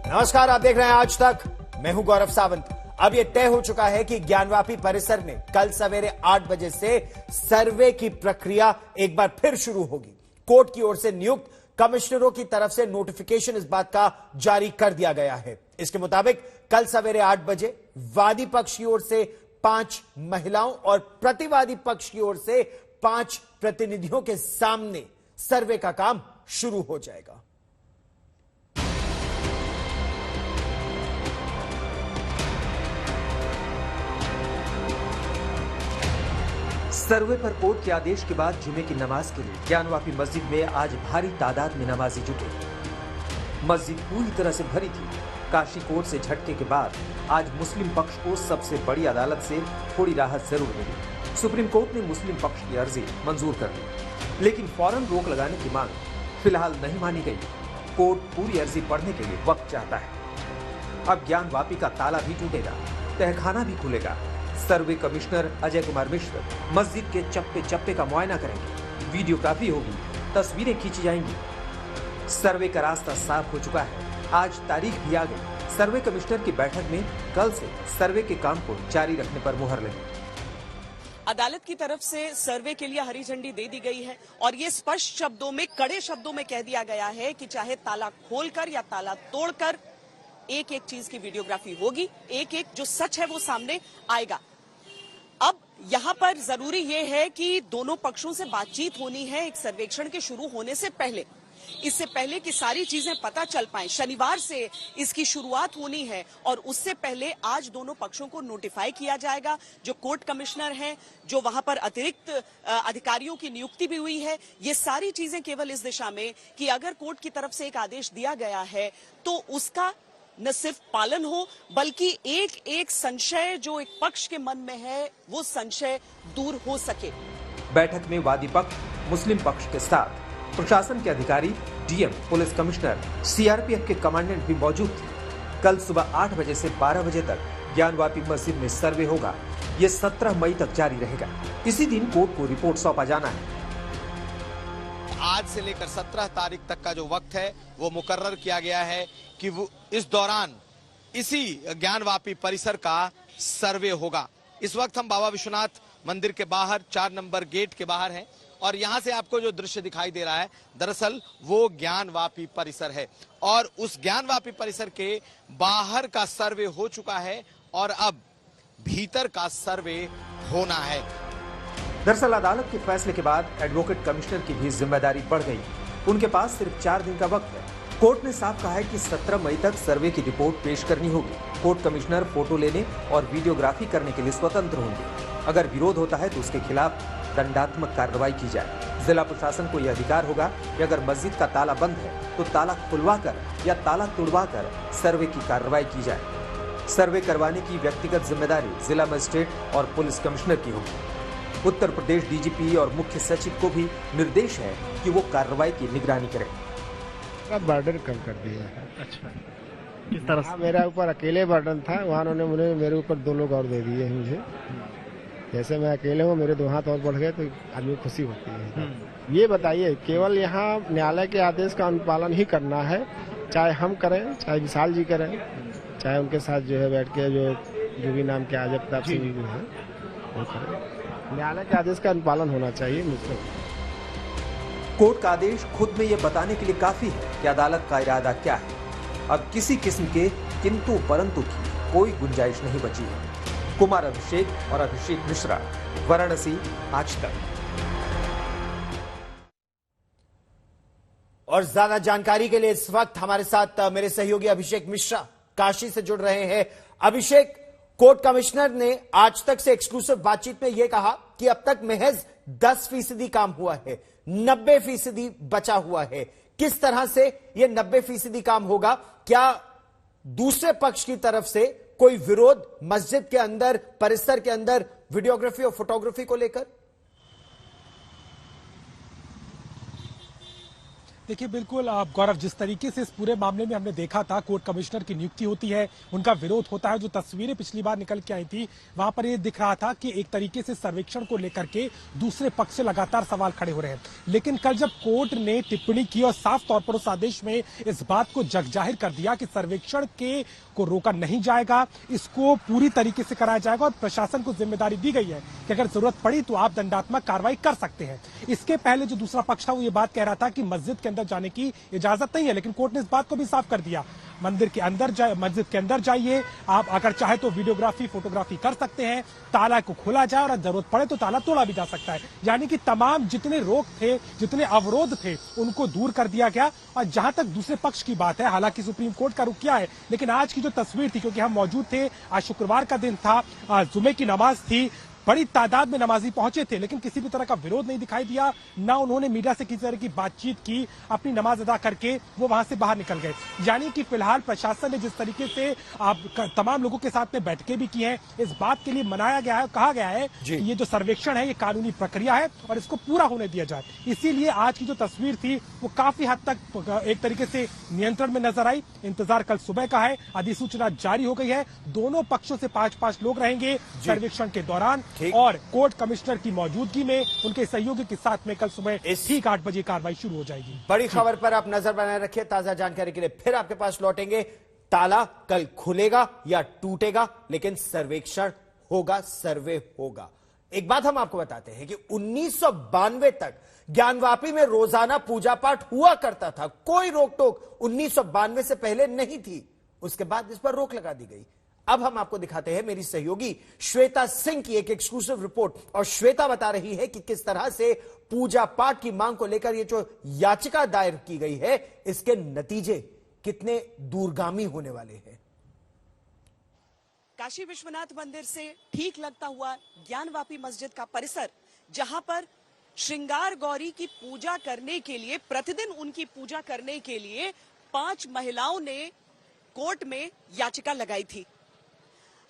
नमस्कार, आप देख रहे हैं आज तक। मैं हूं गौरव सावंत। अब यह तय हो चुका है कि ज्ञानवापी परिसर में कल सवेरे 8 बजे से सर्वे की प्रक्रिया एक बार फिर शुरू होगी। कोर्ट की ओर से नियुक्त कमिश्नरों की तरफ से नोटिफिकेशन इस बात का जारी कर दिया गया है। इसके मुताबिक कल सवेरे 8 बजे वादी पक्ष की ओर से 5 महिलाओं और प्रतिवादी पक्ष की ओर से 5 प्रतिनिधियों के सामने सर्वे का काम शुरू हो जाएगा। सर्वे पर कोर्ट के आदेश के बाद जुमे की नमाज के लिए ज्ञानवापी मस्जिद में आज भारी तादाद में नमाजी जुटे। मस्जिद पूरी तरह से भरी थी। काशी कोर्ट से झटके के बाद आज मुस्लिम पक्ष को सबसे बड़ी अदालत से थोड़ी राहत जरूर मिली। सुप्रीम कोर्ट ने मुस्लिम पक्ष की अर्जी मंजूर कर ली, लेकिन फौरन रोक लगाने की मांग फिलहाल नहीं मानी गई। कोर्ट पूरी अर्जी पढ़ने के लिए वक्त चाहता है। अब ज्ञानवापी का ताला भी टूटेगा, तहखाना भी खुलेगा। सर्वे कमिश्नर अजय कुमार मिश्र मस्जिद के चप्पे चप्पे का मुआयना करेंगे। वीडियोग्राफी होगी, तस्वीरें खींची जाएंगी। सर्वे का रास्ता साफ हो चुका है। आज तारीख भी आ गई। सर्वे कमिश्नर की बैठक में कल से सर्वे के काम को जारी रखने पर मुहर लगी। अदालत की तरफ से सर्वे के लिए हरी झंडी दे दी गई है और ये स्पष्ट शब्दों में, कड़े शब्दों में कह दिया गया है कि चाहे ताला खोलकर या ताला तोड़कर एक एक चीज की वीडियोग्राफी होगी। एक एक जो सच है वो सामने आएगा। अब यहां पर जरूरी यह है कि दोनों पक्षों से बातचीत होनी है एक सर्वेक्षण के शुरू होने से पहले। इससे पहले कि सारी चीजें पता चल पाएं, शनिवार से इसकी शुरुआत होनी है और उससे पहले आज दोनों पक्षों को नोटिफाई किया जाएगा। जो कोर्ट कमिश्नर हैं, जो वहां पर अतिरिक्त अधिकारियों की नियुक्ति भी हुई है, ये सारी चीजें केवल इस दिशा में कि अगर कोर्ट की तरफ से एक आदेश दिया गया है तो उसका न सिर्फ पालन हो बल्कि एक एक संशय जो एक पक्ष के मन में है वो संशय दूर हो सके। बैठक में वादी पक्ष, मुस्लिम पक्ष के साथ प्रशासन के अधिकारी, डीएम, पुलिस कमिश्नर, सीआरपीएफ के कमांडेंट भी मौजूद थे। कल सुबह 8 बजे से 12 बजे तक ज्ञानवापी मस्जिद में सर्वे होगा। ये 17 मई तक जारी रहेगा। इसी दिन कोर्ट को रिपोर्ट सौंपा जाना है। आज से लेकर 17 तारीख तक का जो वक्त है वो मुकर्रर किया गया है कि वो इस दौरान इसी ज्ञानवापी परिसर का सर्वे होगा। इस वक्त हम बाबा विश्वनाथ मंदिर के बाहर 4 नंबर गेट के बाहर हैं और यहां से आपको जो दृश्य दिखाई दे रहा है दरअसल वो ज्ञानवापी परिसर है और उस ज्ञानवापी परिसर के बाहर का सर्वे हो चुका है और अब भीतर का सर्वे होना है। दरअसल अदालत के फैसले के बाद एडवोकेट कमिश्नर की भी जिम्मेदारी बढ़ गई। उनके पास सिर्फ 4 दिन का वक्त है। कोर्ट ने साफ कहा है कि 17 मई तक सर्वे की रिपोर्ट पेश करनी होगी। कोर्ट कमिश्नर फोटो लेने और वीडियोग्राफी करने के लिए स्वतंत्र होंगे। अगर विरोध होता है तो उसके खिलाफ दंडात्मक कार्रवाई की जाए। जिला प्रशासन को यह अधिकार होगा कि अगर मस्जिद का ताला बंद है तो ताला खुलवाकर या ताला तुड़वाकर सर्वे की कार्रवाई की जाए। सर्वे करवाने की व्यक्तिगत जिम्मेदारी जिला मजिस्ट्रेट और पुलिस कमिश्नर की होगी। उत्तर प्रदेश डीजीपी और मुख्य सचिव को भी निर्देश है कि वो कार्रवाई की निगरानी करें। बर्डन कम कर दिया है। अच्छा, किस तरह से? मेरा ऊपर अकेले बर्डन था, वहाँ उन्होंने मेरे ऊपर 2 लोग और दे दिए हैं मुझे। जैसे मैं अकेले हूँ, मेरे 2 हाथ और बढ़ गए तो आदमी खुशी होती है। ये बताइए, केवल यहाँ न्यायालय के आदेश का अनुपालन ही करना है, चाहे हम करें, चाहे विशाल जी करें, चाहे उनके साथ जो है बैठ के जो भी नाम के आजब ताब सिंह जो है वो करें। न्यायालय के आदेश का अनुपालन होना चाहिए मुझको। कोर्ट का आदेश खुद में ये बताने के लिए काफी है कि अदालत का इरादा क्या है। अब किसी किस्म के किंतु परंतु की कोई गुंजाइश नहीं बची है। कुमार अभिषेक और अभिषेक मिश्रा, वाराणसी, आज तक। और ज्यादा जानकारी के लिए इस वक्त हमारे साथ मेरे सहयोगी अभिषेक मिश्रा काशी से जुड़ रहे हैं। अभिषेक, कोर्ट कमिश्नर ने आज तक से एक्सक्लूसिव बातचीत में यह कहा कि अब तक महज 10% काम हुआ है, 90% बचा हुआ है। किस तरह से यह 90% काम होगा? क्या दूसरे पक्ष की तरफ से कोई विरोध मस्जिद के अंदर, परिसर के अंदर वीडियोग्राफी और फोटोग्राफी को लेकर? देखिए बिल्कुल गौरव, जिस तरीके से इस पूरे मामले में हमने देखा था, कोर्ट कमिश्नर की नियुक्ति होती है, उनका विरोध होता है। जो तस्वीरें पिछली बार निकल के आई थी, वहां पर ये दिख रहा था कि एक तरीके से सर्वेक्षण को लेकर के दूसरे पक्ष से लगातार सवाल खड़े हो रहे हैं। लेकिन कल जब कोर्ट ने टिप्पणी की और साफ तौर पर उस आदेश में इस बात को जगजाहिर कर दिया कि सर्वेक्षण को रोका नहीं जाएगा, इसको पूरी तरीके से कराया जाएगा और प्रशासन को जिम्मेदारी दी गई है कि अगर जरूरत पड़ी तो आप दंडात्मक कार्रवाई कर सकते हैं। इसके पहले जो दूसरा पक्ष था वो ये बात कह रहा था कि मस्जिद के अंदर जाने की इजाजत नहीं है, लेकिन कोर्ट ने इस बात को भी साफ कर दिया, मंदिर के अंदर मस्जिद के अंदर जाइए, आप अगर चाहे तो वीडियोग्राफी फोटोग्राफी कर सकते हैं, ताला को खोला जाए और जरूरत पड़े तो ताला तोड़ा भी जा सकता है। यानी कि तमाम जितने रोक थे, जितने अवरोध थे, उनको दूर कर दिया गया। और जहां तक दूसरे पक्ष की बात है, हालांकि सुप्रीम कोर्ट का रुख किया है, लेकिन आज की जो तस्वीर थी, क्योंकि हम मौजूद थे, आज शुक्रवार का दिन था, जुमे की नमाज थी, बड़ी तादाद में नमाजी पहुंचे थे, लेकिन किसी भी तरह का विरोध नहीं दिखाई दिया, ना उन्होंने मीडिया से किसी तरह की बातचीत की, अपनी नमाज अदा करके वो वहां से बाहर निकल गए। यानी कि फिलहाल प्रशासन ने जिस तरीके से तमाम लोगों के साथ में बैठकें भी की हैं, इस बात के लिए मनाया गया है, कहा गया है कि ये जो सर्वेक्षण है ये कानूनी प्रक्रिया है और इसको पूरा होने दिया जाए। इसीलिए आज की जो तस्वीर थी वो काफी हद तक एक तरीके से नियंत्रण में नजर आई। इंतजार कल सुबह का है, अधिसूचना जारी हो गई है, दोनों पक्षों से 5-5 लोग रहेंगे सर्वेक्षण के दौरान और कोर्ट कमिश्नर की मौजूदगी में उनके सहयोगी के साथ में कल सुबह ठीक 8 बजे कार्रवाई शुरू हो जाएगी। बड़ी खबर पर आप नजर बनाए रखिए, ताजा जानकारी के लिए फिर आपके पास लौटेंगे। ताला कल खुलेगा या टूटेगा, लेकिन सर्वेक्षण होगा, सर्वे होगा। एक बात हम आपको बताते हैं कि 1992 तक ज्ञानवापी में रोजाना पूजा पाठ हुआ करता था, कोई रोक टोक 1992 से पहले नहीं थी। उसके बाद इस पर रोक लगा दी गई। अब हम आपको दिखाते हैं मेरी सहयोगी श्वेता सिंह की एक एक्सक्लूसिव रिपोर्ट, और श्वेता बता रही है कि किस तरह से पूजा पाठ की मांग को लेकर ये जो याचिका दायर की गई है, इसके नतीजे कितने दूरगामी होने वाले हैं। काशी विश्वनाथ मंदिर से ठीक लगता हुआ ज्ञानवापी मस्जिद का परिसर, जहां पर श्रृंगार गौरी की पूजा करने के लिए, प्रतिदिन उनकी पूजा करने के लिए 5 महिलाओं ने कोर्ट में याचिका लगाई थी।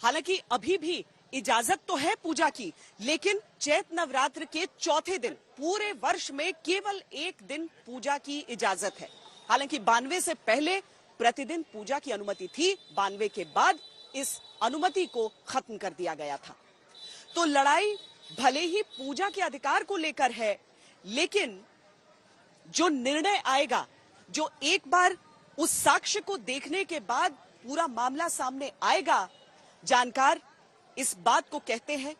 हालांकि अभी भी इजाजत तो है पूजा की, लेकिन चैत नवरात्र के चौथे दिन पूरे वर्ष में केवल एक दिन पूजा की इजाजत है। हालांकि 92 से पहले प्रतिदिन पूजा की अनुमति थी, 92 के बाद इस अनुमति को खत्म कर दिया गया था। तो लड़ाई भले ही पूजा के अधिकार को लेकर है, लेकिन जो निर्णय आएगा, जो एक बार उस साक्ष्य को देखने के बाद पूरा मामला सामने आएगा, जानकार इस बात को कहते हैं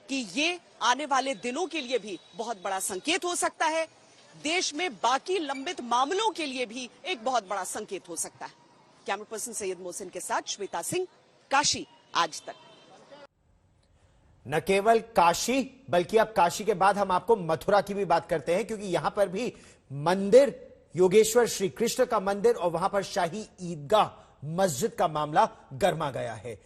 कि ये आने वाले दिनों के लिए भी बहुत बड़ा संकेत हो सकता है, देश में बाकी लंबित मामलों के लिए भी एक बहुत बड़ा संकेत हो सकता है। कैमरा पर्सन सैयद मोहसिन के साथ श्वेता सिंह, काशी आज तक। न केवल काशी, बल्कि अब काशी के बाद हम आपको मथुरा की भी बात करते हैं, क्योंकि यहां पर भी मंदिर, योगेश्वर श्री कृष्ण का मंदिर और वहां पर शाही ईदगाह मस्जिद का मामला गर्मा गया है।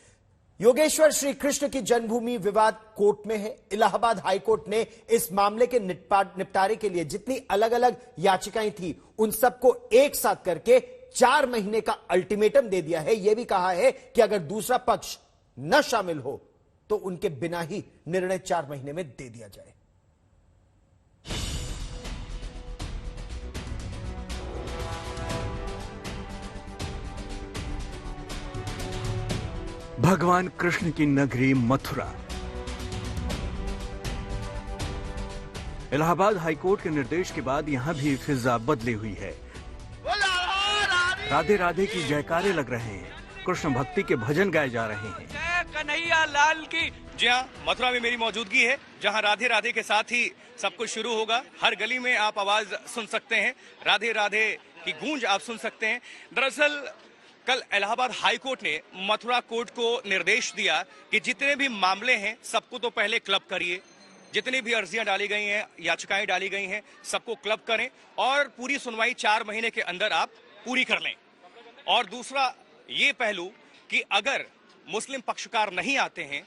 योगेश्वर श्री कृष्ण की जन्मभूमि विवाद कोर्ट में है। इलाहाबाद हाईकोर्ट ने इस मामले के निपटारे के लिए जितनी अलग अलग याचिकाएं थी, उन सबको एक साथ करके 4 महीने का अल्टीमेटम दे दिया है। यह भी कहा है कि अगर दूसरा पक्ष न शामिल हो तो उनके बिना ही निर्णय 4 महीने में दे दिया जाए। भगवान कृष्ण की नगरी मथुरा। इलाहाबाद हाईकोर्ट के निर्देश के बाद यहां भी फिजा बदली हुई है। राधे राधे की जयकारे लग रहे हैं, कृष्ण भक्ति के भजन गाए जा रहे हैं। जय कन्हैया लाल की। जी हाँ, मथुरा में मेरी मौजूदगी है, जहां राधे राधे के साथ ही सब कुछ शुरू होगा। हर गली में आप आवाज सुन सकते हैं, राधे राधे की गूंज आप सुन सकते हैं। दरअसल कल इलाहाबाद हाई कोर्ट ने मथुरा कोर्ट को निर्देश दिया कि जितने भी मामले हैं सबको तो पहले क्लब करिए, जितनी भी अर्जियां डाली गई हैं, याचिकाएं डाली गई हैं, सबको क्लब करें और पूरी सुनवाई 4 महीने के अंदर आप पूरी कर लें। और दूसरा ये पहलू कि अगर मुस्लिम पक्षकार नहीं आते हैं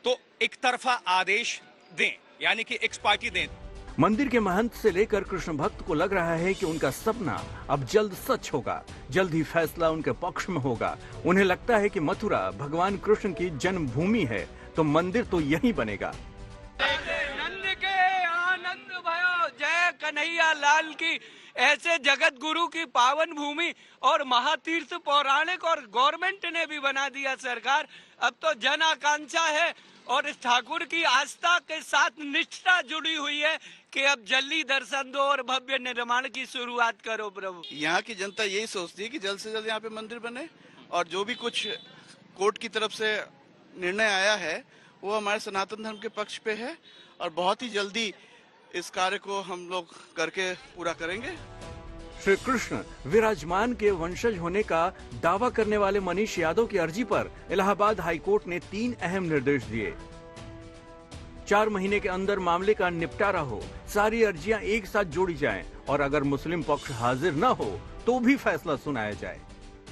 तो एक तरफा आदेश दें, यानी कि एक्स पार्टी दें। मंदिर के महंत से लेकर कृष्ण भक्त को लग रहा है कि उनका सपना अब जल्द सच होगा, जल्द ही फैसला उनके पक्ष में होगा। उन्हें लगता है कि मथुरा भगवान कृष्ण की जन्मभूमि है, तो मंदिर तो यहीं बनेगा। नंद के आनंद भयो, जय कन्हैया लाल की। ऐसे जगत गुरु की पावन भूमि और महातीर्थ पौराणिक और गवर्नमेंट ने भी बना दिया सरकार। अब तो जन आकांक्षा है और इस ठाकुर की आस्था के साथ निष्ठा जुड़ी हुई है कि अब जल्दी दर्शन दो और भव्य निर्माण की शुरुआत करो प्रभु। यहाँ की जनता यही सोचती है कि जल्द से जल्द यहाँ पे मंदिर बने और जो भी कुछ कोर्ट की तरफ से निर्णय आया है वो हमारे सनातन धर्म के पक्ष पे है और बहुत ही जल्दी इस कार्य को हम लोग करके पूरा करेंगे। श्री कृष्ण विराजमान के वंशज होने का दावा करने वाले मनीष यादव की अर्जी पर इलाहाबाद हाईकोर्ट ने 3 अहम निर्देश दिए। 4 महीने के अंदर मामले का निपटारा हो, सारी अर्जियां एक साथ जोड़ी जाएं और अगर मुस्लिम पक्ष हाजिर न हो तो भी फैसला सुनाया जाए।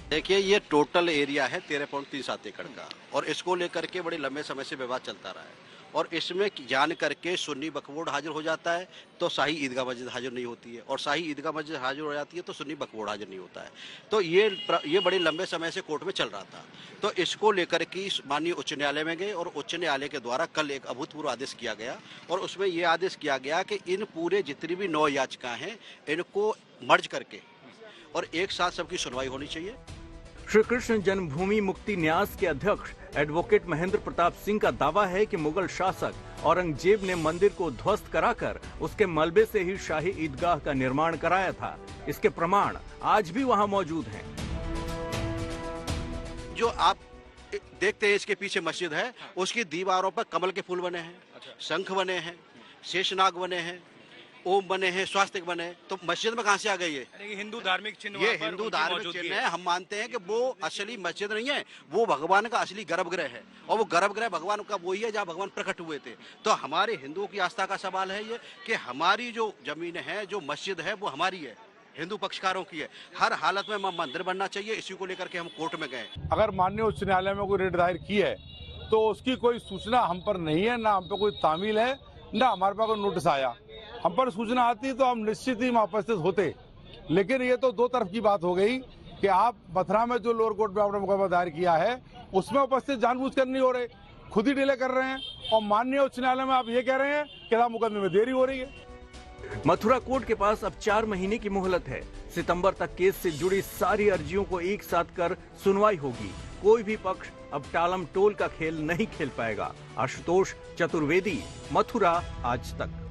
देखिए, ये टोटल एरिया है 13.37 एकड़ का और इसको लेकर के बड़े लंबे समय से विवाद चलता रहा है और इसमें जान करके सुन्नी वक्फ बोर्ड हाजिर हो जाता है तो शाही ईदगाह मस्जिद हाजिर नहीं होती है और शाही ईदगाह मस्जिद हाजिर हो जाती है तो सुन्नी वक्फ बोर्ड हाजिर नहीं होता है। तो ये बड़े लंबे समय से कोर्ट में चल रहा था। तो इसको लेकर के माननीय उच्च न्यायालय में गए और उच्च न्यायालय के द्वारा कल एक अभूतपूर्व आदेश किया गया और उसमें ये आदेश किया गया कि इन पूरे जितनी भी 9 याचिकाएं हैं इनको मर्ज करके और एक साथ सबकी सुनवाई होनी चाहिए। श्री कृष्ण जन्मभूमि मुक्ति न्यास के अध्यक्ष एडवोकेट महेंद्र प्रताप सिंह का दावा है कि मुगल शासक औरंगजेब ने मंदिर को ध्वस्त कराकर उसके मलबे से ही शाही ईदगाह का निर्माण कराया था। इसके प्रमाण आज भी वहां मौजूद हैं। जो आप देखते हैं इसके पीछे मस्जिद है, उसकी दीवारों पर कमल के फूल बने हैं, शंख बने हैं, शेषनाग बने हैं, ओम बने हैं, स्वास्तिक बने हैं। तो मस्जिद में कहां से आ गई है? हिंदू धार्मिक चिन्ह, ये हिंदू धार्मिक चिन्ह है। हम मानते हैं कि वो असली मस्जिद नहीं है, वो भगवान का असली गर्भगृह है और वो गर्भगृह भगवान का वही है जहाँ भगवान प्रकट हुए थे। तो हमारे हिंदुओं की आस्था का सवाल है ये कि हमारी जो जमीन है, जो मस्जिद है, वो हमारी है, हिंदू पक्षकारों की है। हर हालत में मंदिर बनना चाहिए। इसी को लेकर के हम कोर्ट में गए। अगर माननीय उच्च न्यायालय में कोई रिट दायर की है तो उसकी कोई सूचना हम पर नहीं है, ना हम पे कोई तामील है, ना हमारे पास कोई नोटिस आया। हम पर सूचना आती तो हम निश्चित ही वहाँ उपस्थित होते। लेकिन ये तो दो तरफ की बात हो गई कि आप मथुरा में जो लोअर कोर्ट में आपने मुकदमा दायर किया है उसमें उपस्थित जानबूझकर नहीं हो रहे, खुद ही डिले कर रहे हैं और माननीय उच्च न्यायालय में आप ये कह रहे हैं कि मुकदमे में देरी हो रही है। मथुरा कोर्ट के पास अब 4 महीने की मोहलत है। सितंबर तक केस से जुड़ी सारी अर्जियों को एक साथ कर सुनवाई होगी। कोई भी पक्ष अब टालम टोल का खेल नहीं खेल पाएगा। आशुतोष चतुर्वेदी, मथुरा, आज तक।